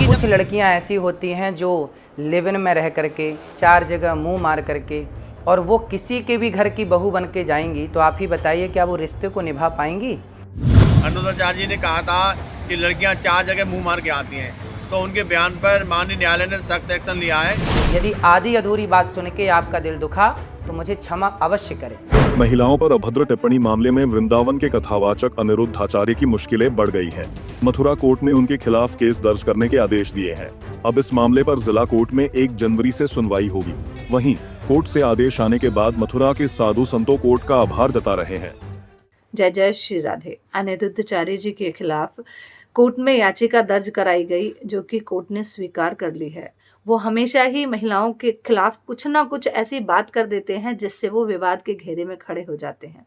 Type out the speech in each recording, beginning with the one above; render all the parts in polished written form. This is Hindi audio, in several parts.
कुछ लड़कियां ऐसी होती हैं जो लिव इन में रह करके 4 जगह मुंह मार करके और वो किसी के भी घर की बहू बन के जाएंगी, तो आप ही बताइए क्या वो रिश्ते को निभा पाएंगी? अनुराचार्य जी ने कहा था कि लड़कियां 4 जगह मुंह मार के आती हैं, तो उनके बयान पर माननीय न्यायालय ने सख्त एक्शन लिया है। यदि आधी अधूरी बात सुन के आपका दिल दुखा तो मुझे क्षमा अवश्य करें। महिलाओं पर अभद्र टिप्पणी मामले में वृंदावन के कथावाचक अनिरुद्ध आचार्य की मुश्किलें बढ़ गई हैं। मथुरा कोर्ट ने उनके खिलाफ केस दर्ज करने के आदेश दिए हैं। अब इस मामले पर जिला कोर्ट में 1 जनवरी से सुनवाई होगी। वहीं कोर्ट से आदेश आने के बाद मथुरा के साधु संतों कोर्ट का आभार जता रहे हैं। जय जय श्री राधे। अनिरुद्ध आचार्य जी के खिलाफ कोर्ट में याचिका दर्ज कराई गई, जो कि कोर्ट ने स्वीकार कर ली है। वो हमेशा ही महिलाओं के खिलाफ कुछ ना कुछ ऐसी बात कर देते हैं जिससे वो विवाद के घेरे में खड़े हो जाते हैं।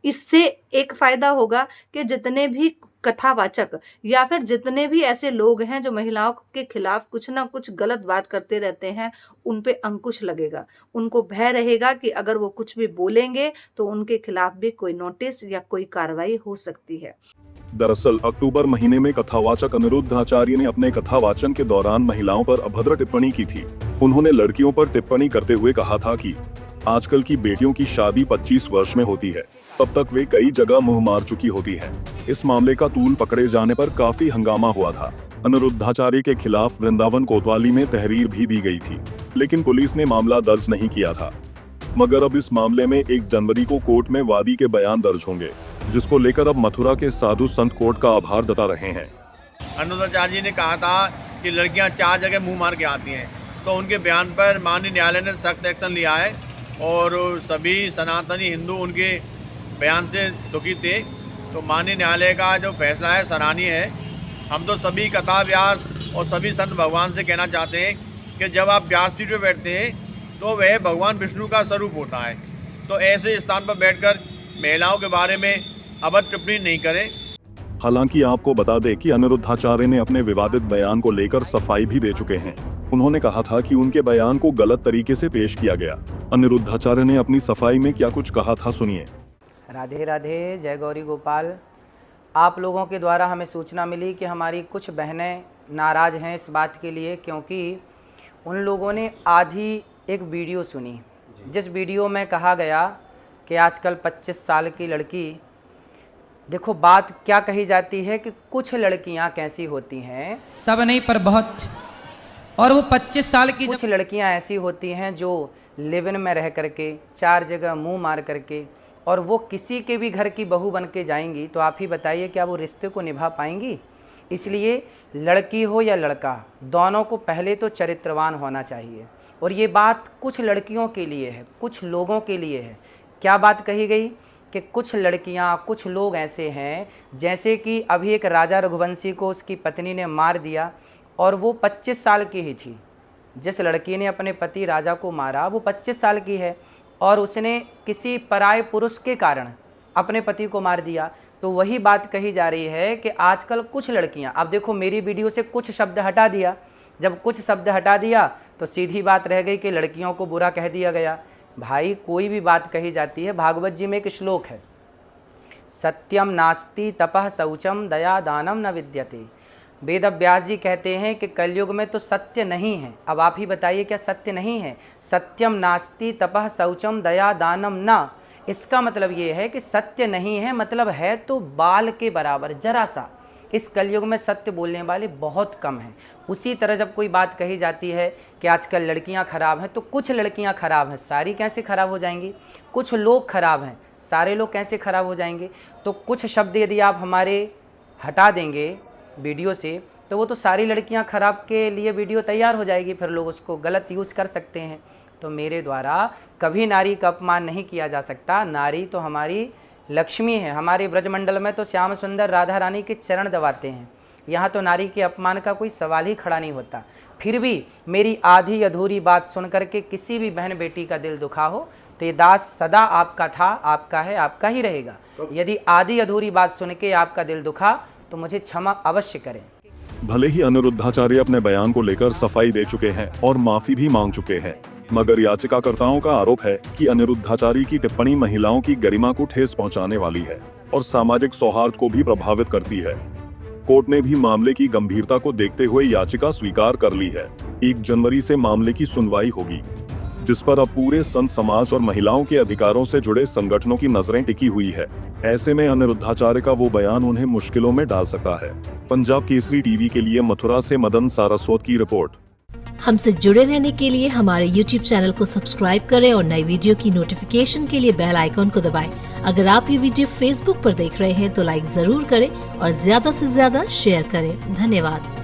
इससे एक फायदा होगा कि जितने भी कथावाचक या फिर जितने भी ऐसे लोग हैं जो महिलाओं के खिलाफ कुछ ना कुछ गलत बात करते रहते हैं, उन पे अंकुश लगेगा। उनको भय रहेगा कि अगर वो कुछ भी बोलेंगे तो उनके खिलाफ भी कोई नोटिस या कोई कार्रवाई हो सकती है। दरअसल अक्टूबर महीने में कथावाचक अनिरुद्ध आचार्य ने अपने कथावाचन के दौरान महिलाओं पर अभद्र टिप्पणी की थी। उन्होंने लड़कियों पर टिप्पणी करते हुए कहा था कि आजकल की बेटियों की शादी 25 वर्ष में होती है, तब तक वे कई जगह मुंह मार चुकी होती हैं। इस मामले का तूल पकड़े जाने पर काफी हंगामा हुआ था। अनिरुद्धाचार्य के खिलाफ वृंदावन कोतवाली में तहरीर भी दी गई थी, लेकिन पुलिस ने मामला दर्ज नहीं किया था। मगर अब इस मामले में 1 जनवरी को कोर्ट में वादी के बयान दर्ज होंगे, जिसको लेकर अब मथुरा के साधु संत कोर्ट का आभार जता रहे हैं। अनुराचार्य जी ने कहा था कि लड़कियां 4 जगह मुंह मार के आती हैं, तो उनके बयान पर माननीय न्यायालय ने सख्त एक्शन लिया है और सभी सनातनी हिंदू उनके बयान से दुखी थे। तो माननीय न्यायालय का जो फैसला है सराहनीय है। हम तो सभी कथा व्यास और सभी संत भगवान से कहना चाहते हैं कि जब आप व्यासपीठ पर बैठते हैं तो वह भगवान विष्णु का स्वरूप होता है, तो ऐसे स्थान पर बैठकर महिलाओं के बारे में अभद्र टिप्पणी नहीं करें। हालांकि आपको बता दें कि अनिरुद्धाचार्य ने अपने विवादित बयान को लेकर सफाई भी दे चुके हैं। उन्होंने कहा था कि उनके बयान को गलत तरीके से पेश किया गया। अनिरुद्धाचार्य ने अपनी सफाई में क्या कुछ कहा था, सुनिए। राधे राधे, जय गौरी गोपाल। आप लोगों के द्वारा हमें सूचना मिली कि हमारी कुछ बहनें नाराज़ हैं इस बात के लिए, क्योंकि उन लोगों ने आधी एक वीडियो सुनी, जिस वीडियो में कहा गया कि आजकल 25 साल की लड़की, देखो बात क्या कही जाती है कि कुछ लड़कियां कैसी होती हैं, सब नहीं पर बहुत, और वो 25 साल की कुछ लड़कियां ऐसी होती हैं जो लिव इन में रह करके 4 जगह मुंह मार करके और वो किसी के भी घर की बहू बन के जाएंगी, तो आप ही बताइए क्या वो रिश्ते को निभा पाएंगी? इसलिए लड़की हो या लड़का, दोनों को पहले तो चरित्रवान होना चाहिए। और ये बात कुछ लड़कियों के लिए है, कुछ लोगों के लिए है। क्या बात कही गई कि कुछ लड़कियां, कुछ लोग ऐसे हैं, जैसे कि अभी एक राजा रघुवंशी को उसकी पत्नी ने मार दिया और वो 25 साल की ही थी। जिस लड़की ने अपने पति राजा को मारा वो 25 साल की है और उसने किसी पराये पुरुष के कारण अपने पति को मार दिया। तो वही बात कही जा रही है कि आजकल कुछ लड़कियां, अब देखो मेरी वीडियो से कुछ शब्द हटा दिया, जब कुछ शब्द हटा दिया तो सीधी बात रह गई कि लड़कियों को बुरा कह दिया गया। भाई कोई भी बात कही जाती है, भागवत जी में एक श्लोक है, सत्यम नास्ति तपः शौचम दया दानम न विद्यते। वेद व्यास जी कहते हैं कि कलयुग में तो सत्य नहीं है। अब आप ही बताइए क्या सत्य नहीं है? सत्यम नास्ति तपः शौचम दया दानम न, इसका मतलब ये है कि सत्य नहीं है, मतलब है तो बाल के बराबर, जरा सा। इस कलयुग में सत्य बोलने वाले बहुत कम हैं। उसी तरह जब कोई बात कही जाती है कि आजकल लड़कियां खराब हैं, तो कुछ लड़कियां खराब हैं, सारी कैसे खराब हो जाएंगी? कुछ लोग खराब हैं, सारे लोग कैसे खराब हो जाएंगे? तो कुछ शब्द यदि आप हमारे हटा देंगे वीडियो से, तो वो तो सारी लड़कियां खराब के लिए वीडियो तैयार हो जाएगी, फिर लोग उसको गलत यूज़ कर सकते हैं। तो मेरे द्वारा कभी नारी का अपमान नहीं किया जा सकता। नारी तो हमारी लक्ष्मी है। हमारे ब्रजमंडल में तो श्याम सुंदर राधा रानी के चरण दबाते हैं, यहाँ तो नारी के अपमान का कोई सवाल ही खड़ा नहीं होता। फिर भी मेरी आधी अधूरी बात सुन करके किसी भी बहन बेटी का दिल दुखा हो तो ये दास सदा आपका था, आपका है, आपका ही रहेगा। यदि आधी अधूरी बात सुन के आपका दिल दुखा तो मुझे क्षमा अवश्य करें। भले ही अनिरुद्धाचार्य अपने बयान को लेकर सफाई दे चुके हैं और माफी भी मांग चुके हैं, मगर याचिकाकर्ताओं का आरोप है कि अनिरुद्धाचार्य की टिप्पणी महिलाओं की गरिमा को ठेस पहुंचाने वाली है और सामाजिक सौहार्द को भी प्रभावित करती है। कोर्ट ने भी मामले की गंभीरता को देखते हुए याचिका स्वीकार कर ली है। 1 जनवरी से मामले की सुनवाई होगी, जिस पर अब पूरे संत समाज और महिलाओं के अधिकारों से जुड़े संगठनों की नजरें टिकी हुई है। ऐसे में अनिरुद्धाचार्य का वो बयान उन्हें मुश्किलों में डाल सकता है। पंजाब केसरी टीवी के लिए मथुरा से मदन सारस्वत की रिपोर्ट। हमसे जुड़े रहने के लिए हमारे YouTube चैनल को सब्सक्राइब करें और नई वीडियो की नोटिफिकेशन के लिए बेल आइकॉन को दबाएं। अगर आप ये वीडियो Facebook पर देख रहे हैं तो लाइक जरूर करें और ज्यादा से ज्यादा शेयर करें। धन्यवाद।